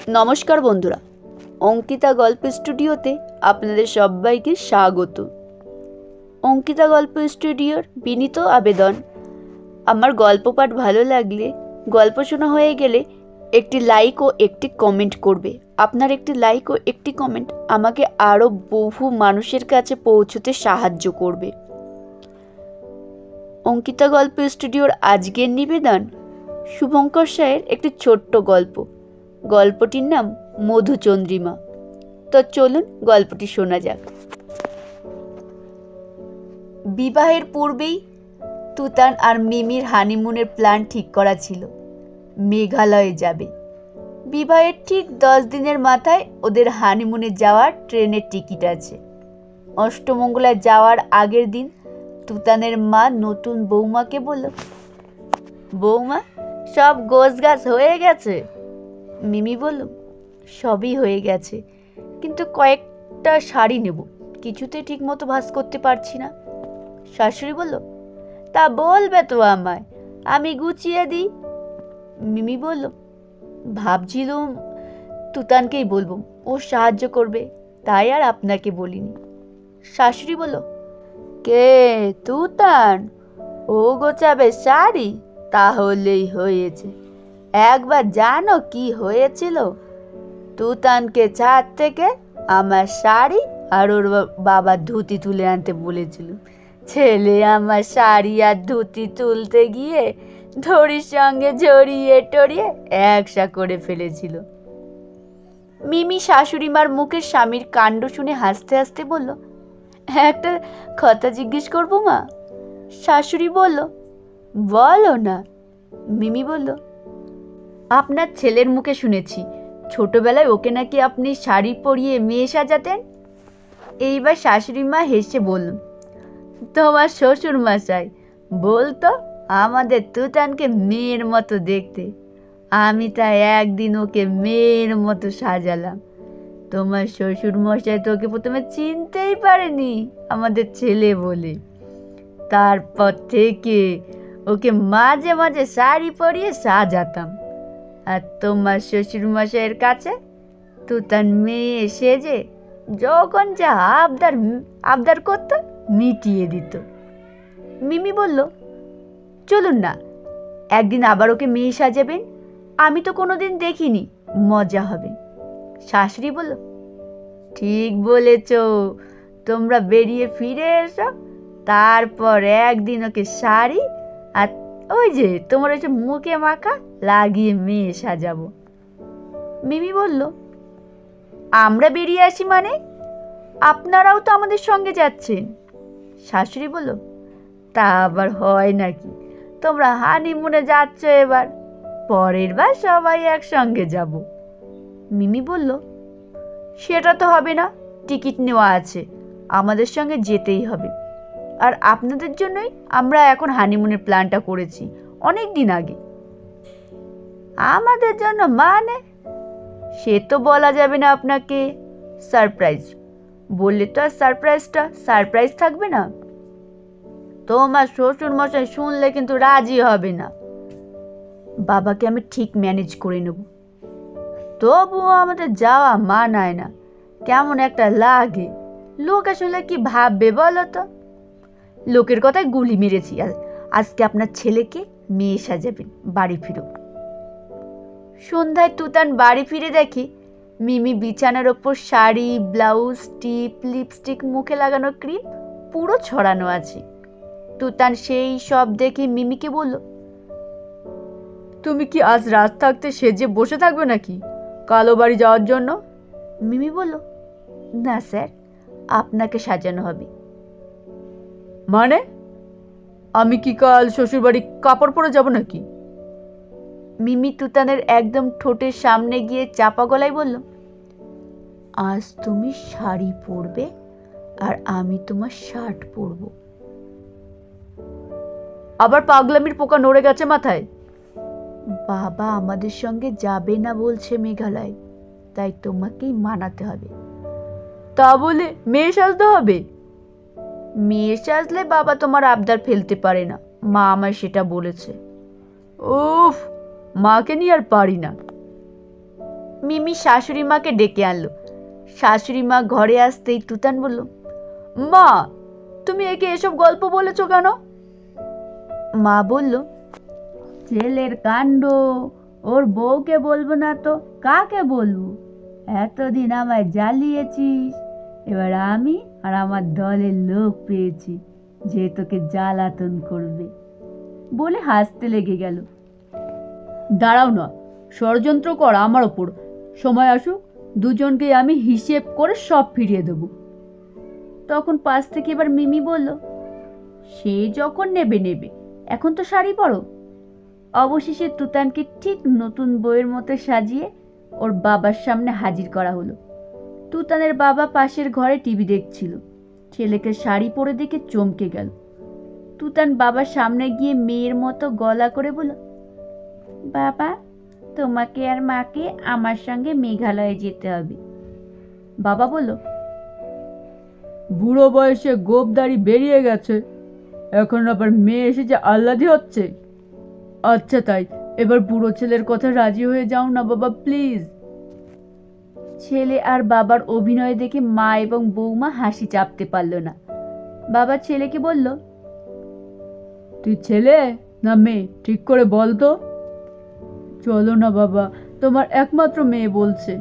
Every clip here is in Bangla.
নমস্কার বন্ধুরা, অঙ্কিতা গল্প স্টুডিওতে আপনাদের সবাইকে স্বাগত। অঙ্কিতা গল্প স্টুডিওর বিনীত আবেদন, আমার গল্প পাঠ ভালো লাগলে, গল্প শোনা হয়ে গেলে একটি লাইক ও একটি কমেন্ট করবে। আপনার একটি লাইক ও একটি কমেন্ট আমাকে আরও বহু মানুষের কাছে পৌঁছতে সাহায্য করবে। অঙ্কিতা গল্প স্টুডিওর আজকের নিবেদন শুভঙ্কর সায়ের একটি ছোট্ট গল্প। গল্পটির নাম মধুচন্দ্রিমা। তো চলুন গল্পটি শোনা যাক। বিবাহের পূর্বেই তুতান আর মিমির হানিমুনের প্ল্যান ঠিক করা ছিল। মেঘালয়ে যাবে। বিবাহের ঠিক 10 দিনের মাথায় ওদের হানিমুনে যাওয়ার ট্রেনের টিকিট আছে। অষ্টমঙ্গলায় যাওয়ার আগের দিন তুতানের মা নতুন বৌমাকে বলল, বৌমা, সব গোছগাছ হয়ে গেছে? মিমি বলল, সবই হয়ে গেছে, কিন্তু কয়েকটা শাড়ি নেব, কিছুতে ঠিক মতো ভাঁজ করতে পারছি না। শাশুড়ি বলল, তা বলবে তো আমায়, আমি গুছিয়ে দিই। মিমি বলল, ভাবছিলুম তুতানকেই বলবো, ও সাহায্য করবে, তাই আর আপনাকে বলিনি। শাশুড়ি বলল, কে তুতান? ও গোছাবে শাড়ি? তাহলেই হয়েছে। একবার জানো কি হয়েছিল? তুতানকে ছাদ থেকে আমার শাড়ি আর ওর বাবা ধুতি তুলে আনতে বলেছিল। ছেলে আমার শাড়ি আর ধুতি তুলতে গিয়ে দড়ির সঙ্গে জড়িয়ে টড়িয়ে একসা করে ফেলেছিল। মিমি শাশুড়িমার মুখের স্বামীর কাণ্ড শুনে হাসতে হাসতে বলল, একটা কথা জিজ্ঞেস করবো মা? শাশুড়ি বলল, বলো না। মিমি বলল, আপনার ছেলের মুখে শুনেছি ছোটবেলায় ওকে নাকি আপনি শাড়ি পরিয়ে মেয়ে সাজাতেন। এইবার শাশুড়ি মা হেসে বলল, তোমার শ্বশুর মশাই বলতো আমাদের তুতানকে মেয়ের মতো দেখতে। আমি তাই একদিন ওকে মেয়ের মতো সাজালাম। তোমার শ্বশুর মশাই তো ওকে প্রথমে চিনতেই পারেনি আমাদের ছেলে বলে। তারপর থেকে ওকে মাঝে মাঝে শাড়ি পরিয়ে সাজাতাম। আর তোমার শ্বশুর মশাইয়ের কাছে তুতান মেয়ে সেজে যখন যা আবদার করতো মিটিয়ে দিত। মিমি বলল, চলুন না, একদিন আবার ওকে মেয়ে সাজাবেন। আমি তো কোনোদিন দেখিনি, মজা হবে। শাশুড়ি বলল, ঠিক বলেছ, তোমরা বেরিয়ে ফিরে এসো, তারপর একদিন ওকে শাড়ি আর ওই যে তোমার ওই মুখে মাখা লাগিয়ে মেয়ে সাজাবো। মিমি বলল, আমরা বেরিয়ে আসি মানে? আপনারাও তো আমাদের সঙ্গে যাচ্ছেন। শাশুড়ি বলল, তা আবার হয় নাকি? তোমরা হানিমুনে যাচ্ছ এবার, পরের বার সবাই একসঙ্গে যাব। মিমি বলল, সেটা তো হবে না, টিকিট নেওয়া আছে, আমাদের সঙ্গে যেতেই হবে। আর আপনাদের জন্যই আমরা এখন হানিমুনের প্ল্যানটা করেছি অনেক দিন আগে। আমাদের জন্য মানে? সে তো বলা যাবে না আপনাকে। সারপ্রাইজ বললে তো আর সারপ্রাইজ থাকবে না। তোমার শ্বশুর মশাই শুনলে কিন্তু রাজি হবে না। বাবাকে আমি ঠিক ম্যানেজ করে নেব। তবুও আমাদের যাওয়া মানায় না, কেমন একটা লাগে। লোক আসলে কি ভাববে বলো তো? লোকের কথায় গুলি মেরেছি। আজকে আপনার ছেলেকে মেয়ে সাজাবেন, বাড়ি ফিরো। সন্ধ্যায় তুতান বাড়ি ফিরে দেখি মিমি বিছানার ওপর শাড়ি, ব্লাউজ, টিপ, লিপস্টিক, মুখে লাগানো ক্রিম পুরো ছড়ানো আছে। তুতান সেই সব দেখে মিমিকে বলল, তুমি কি আজ রাত থাকতে সেজে বসে থাকবে নাকি কালো বাড়ি যাওয়ার জন্য? মিমি বলল, না স্যার, আপনাকে সাজানো হবে। মানে? আমি কি কাল শ্বশুরবাড়ি কাপড় পরে যাব নাকি? মিমি তুতানের একদম ঠোঁটের সামনে গিয়ে চাপা গলায় বলল, আজ তুমি শাড়ি পরবে আর আমি তোমার শার্ট পরব। আবার পাগলামির পোকা নড়ে গেছে মাথায়? বাবা আমাদের সঙ্গে যাবে না বলছে মেঘালয়, তাই তোমাকেই মানাতে হবে। তা বলে মেয়ে সাজতে হবে? মেয়ে সাজলে বাবা তোমার আবদার ফেলতে পারে না, মা আমায় সেটা বলেছে। উফ, মাকে নিয়ে আর পারি না। মিমি শাশুড়ি মাকে ডেকে আনলো। শাশুড়ি মা ঘরে আসতেই তুতান বলল, মা, তুমি একে এসব গল্প বলেছো কেন? মা বলল, ছেলের কাণ্ড, ওর বউকে বলবো না তো কাকে বলবো? এতদিন আমায় জ্বালিয়েছিস, এবার আমি আর আমার দলের লোক পেয়েছি যে তোকে জ্বালাতন করবে, বলে হাসতে লেগে গেল। দাঁড়াও না, ষড়যন্ত্র কর আমার ওপর। সময় আসুক, দুজনকে আমি হিসেব করে সব ফিরিয়ে দেব। তখন পাশ থেকে এবার মিমি বলল, সে যখন নেবে নেবে, এখন তো শাড়ি পরো। অবশেষে তুতানকে ঠিক নতুন বইয়ের মতো সাজিয়ে ওর বাবার সামনে হাজির করা হলো। তুতানের বাবা পাশের ঘরে টিভি দেখছিল। ছেলেকে শাড়ি পরে দেখে চমকে গেল। তুতান বাবার সামনে গিয়ে মেয়ের মতো গলা করে বলল, বাবা, তোমাকে আর মাকে আমার সঙ্গে মেঘালয়ে যেতে হবে। বাবা বলল, বুড়ো বয়সে গোপদারি বেরিয়ে গেছে, এখন আবার মেয়ে এসেছে আহ্লাদি হচ্ছে। আচ্ছা তাই, এবার বুড়ো ছেলের কথা রাজি হয়ে যাও না বাবা, প্লিজ। ছেলে আর বাবার অভিনয় দেখে মা এবং বৌমা হাসি চাপতে পারল না। বাবা ছেলেকে বলল, তুই ছেলে না মেয়ে ঠিক করে বল তো। চলো না বাবা, তোমার একমাত্র মেয়ে বলছে।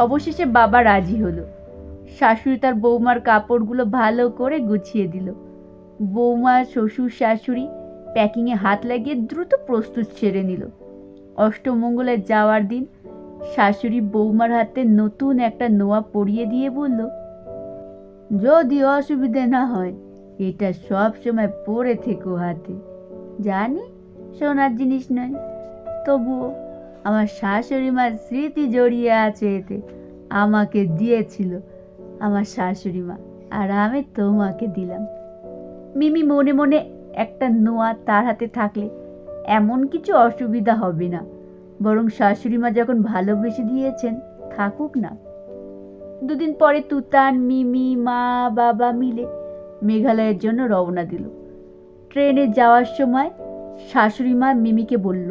অবশেষে বাবা রাজি হলো। শাশুড়ি তার বৌমার কাপড়গুলো ভালো করে গুছিয়ে দিল। বৌমা, শ্বশুর, শাশুড়ি প্যাকিংয়ে হাত লাগিয়ে দ্রুত প্রস্তুত সেরে নিল। অষ্টমঙ্গলে যাওয়ার দিন শাশুড়ি বৌমার হাতে নতুন একটা নোয়া পরিয়ে দিয়ে বলল, যদি অসুবিধে না হয় এটা সব সময় পরে থেকো হাতে। জানি সোনার জিনিস নয়, তবুও আমার শাশুড়ি মার স্মৃতি জড়িয়ে আছে এতে। আমাকে দিয়েছিল আমার শাশুড়ি মা, আর আমি তোমাকে দিলাম। মিমি মনে মনে একটা নোয়া তার হাতে থাকলে এমন কিছু অসুবিধা হবে না, বরং শাশুড়ি মা যখন ভালোবেসে দিয়েছেন থাকুক না। দুদিন পরে তুতান, মিমি, মা, বাবা মিলে মেঘালয়ের জন্য রওনা দিল। ট্রেনে যাওয়ার সময় শাশুড়ি মা মিমিকে বলল,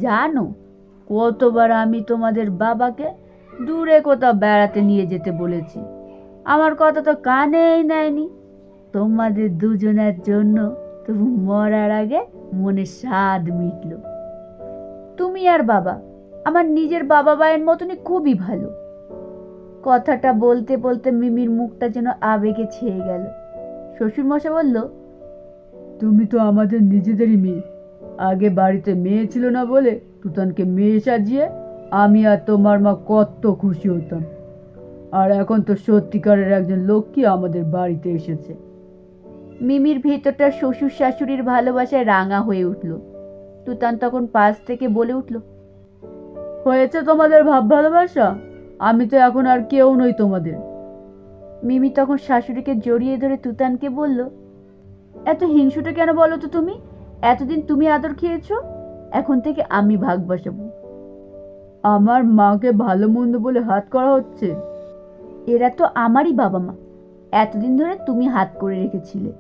জানো কতবার আমি তোমাদের বাবাকে দূরে কোথাও বেড়াতে নিয়ে যেতে বলেছি, আমার কথা তো কানেই নেয়নি। তোমাদের দুজনের জন্য তবু মরার আগে মনে স্বাদ মিটল। তুমি আর বাবা আমার নিজের বাবা মায়ের মতনই খুবই ভালো। কথাটা বলতে বলতে মিমির মুখটা যেন আবেগে ছেয়ে গেল। শ্বশুরমশাই বলল, তুমি তো আমাদের নিজেদেরই মেয়ে। আগে বাড়িতে মেয়ে ছিল না বলে তুতানকে মেয়ে সাজিয়ে আমি আর তোমার মা কত খুশি হতাম, আর এখন তো সত্যিকারের একজন লক্ষ্মী আমাদের বাড়িতে এসেছে। মিমির ভেতরটা শ্বশুর শাশুড়ির ভালোবাসায় রাঙা হয়ে উঠল। তুতান তখন পাশ থেকে বলে উঠল, হয়েছে তোমাদের ভাব ভালোবাসা, আমি তো এখন আর কেউ নই তোমাদের। মিমি তখন শাশুড়িকে জড়িয়ে ধরে তুতানকে বলল, এত হিংসুটে কেন বলো তো তুমি? এতদিন তুমি আদর খেয়েছ, এখন থেকে আমি ভাগ বসাবো। আমার মাকে ভালো মন্দ বলে হাত করা হচ্ছে? এরা তো আমারই বাবা মা, এতদিন ধরে তুমি হাত করে রেখেছিলে।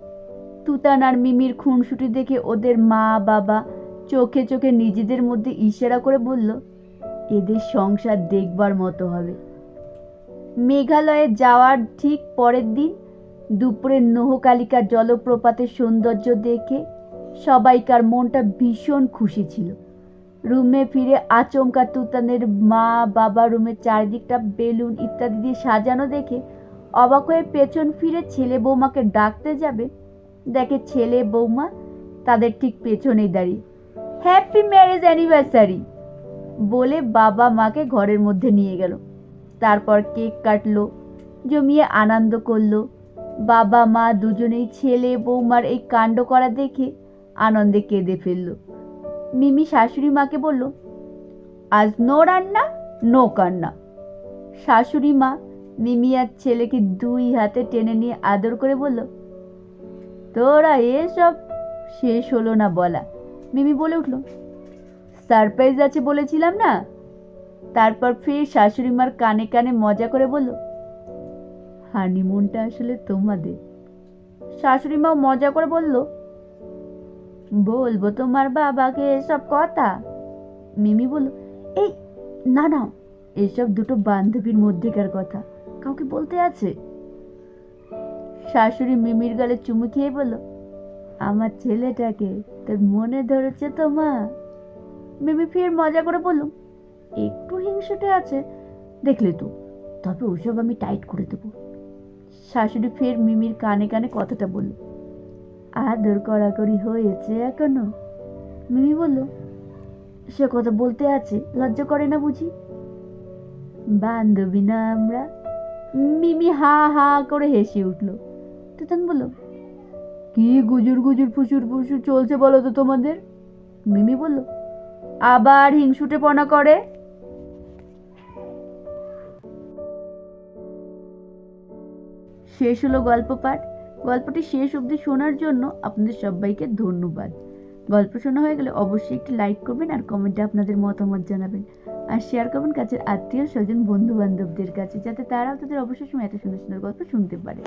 তুতান আর মিমির খুনসুটি দেখে ওদের মা বাবা চোখে চোখে নিজেদের মধ্যে ইশারা করে বলল, এদের সংসার দেখবার মতো হবে। মেঘালয়ে যাওয়ার ঠিক পরের দিন দুপুরে নোহকালিকা জলপ্রপাতের সৌন্দর্য দেখে সবাইকার মনটা ভীষণ খুশি ছিল। রুমে ফিরে আচমকা তুতানের মা বাবা রুমের চারিদিকটা বেলুন ইত্যাদি দিয়ে সাজানো দেখে অবাক হয়ে পেছন ফিরে ছেলে বৌমাকে ডাকতে যাবে, দেখে ছেলে বৌমা তাদের ঠিক পেছনেই দাঁড়িয়ে হ্যাপি ম্যারেজ অ্যানিভার্সারি বলে বাবা মাকে ঘরের মধ্যে নিয়ে গেল। তারপর কেক কাটলো, জমিয়ে আনন্দ করলো। বাবা মা দুজনেই ছেলে বৌমার এই কাণ্ড করা দেখে আনন্দে কেঁদে ফেলল। মিমি শাশুড়ি মাকে বলল, আজ নো রান্না নো কান্না। শাশুড়ি মা মিমি আর ছেলেকে দুই হাতে টেনে নিয়ে আদর করে বলল, তোরা এসব শেষ হলো না বলা। মিমি বলে উঠল, সারপ্রাইজ আছে বলেছিলাম না। তারপর ফির শাশুড়ি মার কানে কানে মজা করে বলল, হানিমুনটা আসলে তোমাদের। শাশুড়ি মা মজা করে বলল, বলবো তোমার বাবাকে এসব কথা? মিমি বলল, এই না না, এসব দুটো বান্ধবীর মধ্যেকার কথা, কাউকে বলতে আছে? শাশুড়ি মিমির গালে চুমু খেয়ে বলল, আমার ছেলেটাকে তোর মনে ধরেছে তো মা? মিমি ফের মজা করে বলল, একটু হিংসুটে আছে, দেখলে তো, তবে ওসব আমি টাইট করে দেবো। শাশুড়ি ফের মিমির কানে কানে কথাটা বলল, আদর কড়াকড়ি হয়েছে এখনো? মিমি বলল, সে কথা বলতে আছে, লজ্জা করে না বুঝি? বান্ধবী না আমরা? মিমি হা হা করে হেসে উঠল। তুতান বলল, কি গুজুর গুজুর ফুসুর ফুসুর চলছে বলো তো তোমাদের? মিমি বলল, আবার হিংসুটেপনা করে। শেষ হলো গল্প পাঠ। গল্পটি শেষ অবধি শোনার জন্য আপনাদের সবাইকে ধন্যবাদ। গল্প শোনা হয়ে গেলে অবশ্যই একটি লাইক করবেন আর কমেন্টে আপনাদের মতামত জানাবেন, আর শেয়ার করবেন কাছের আত্মীয় স্বজন বন্ধু বান্ধবদের কাছে, যাতে তারাও তাদের অবসর সময় এত সুন্দর সুন্দর গল্প শুনতে পারে।